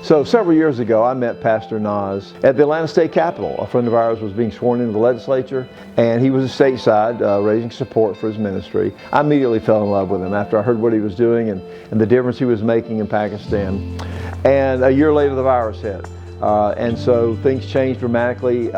So several years ago, I met Pastor Naz at the Atlanta State Capitol. A friend of ours was being sworn into the legislature, and he was stateside raising support for his ministry. I immediately fell in love with him after I heard what he was doing and the difference he was making in Pakistan. And a year later, the virus hit. And so things changed dramatically.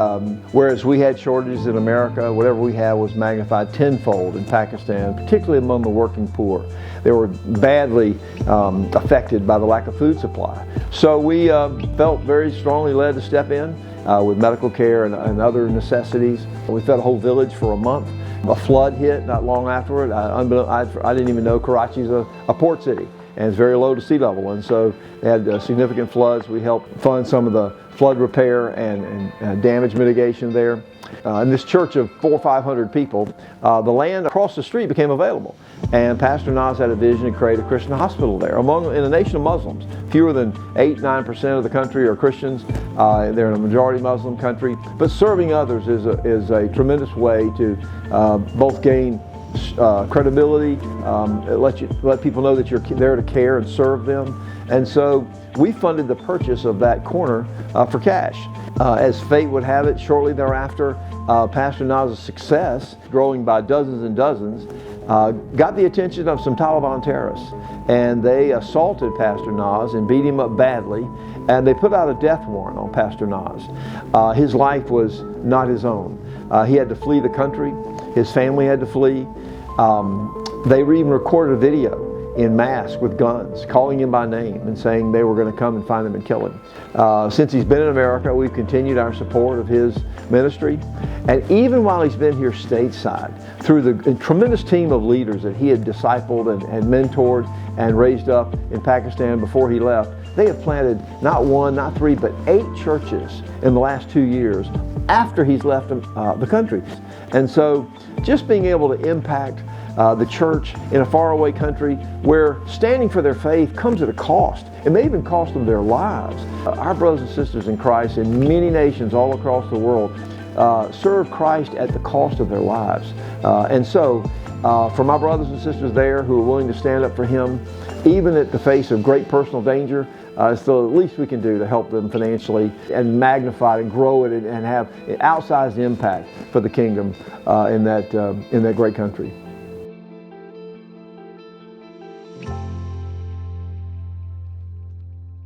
Whereas we had shortages in America, whatever we had was magnified tenfold in Pakistan, particularly among the working poor. They were badly affected by the lack of food supply. So we felt very strongly led to step in with medical care and other necessities. We fed a whole village for a month. A flood hit not long afterward. I didn't even know Karachi's a port city, and it's very low to sea level, and so they had significant floods. We helped fund some of the flood repair and damage mitigation there. In this church of 400 or 500 people, the land across the street became available, and Pastor Naz had a vision to create a Christian hospital there. In a nation of Muslims, fewer than 8–9% of the country are Christians. They're in a majority Muslim country, but serving others is a tremendous way to both gain credibility, let people know that you're there to care and serve them. And so we funded the purchase of that corner for cash. As fate would have it, shortly thereafter, Pastor Naz's success, growing by dozens and dozens, got the attention of some Taliban terrorists. And they assaulted Pastor Naz and beat him up badly, and they put out a death warrant on Pastor Naz. His life was not his own. He had to flee the country. His family had to flee. They even recorded a video in mass with guns, calling him by name and saying they were going to come and find him and kill him. Since he's been in America, we've continued our support of his ministry. And even while he's been here stateside, through the tremendous team of leaders that he had discipled and mentored and raised up in Pakistan before he left, they have planted not 1, not 3, but 8 churches in the last 2 years after he's left the country. And so just being able to impact the church in a faraway country where standing for their faith comes at a cost. It may even cost them their lives. Our brothers and sisters in Christ in many nations all across the world serve Christ at the cost of their lives. And so for my brothers and sisters there who are willing to stand up for Him, even at the face of great personal danger, it's the least we can do to help them financially and magnify and grow it and have an outsized impact for the kingdom in that great country.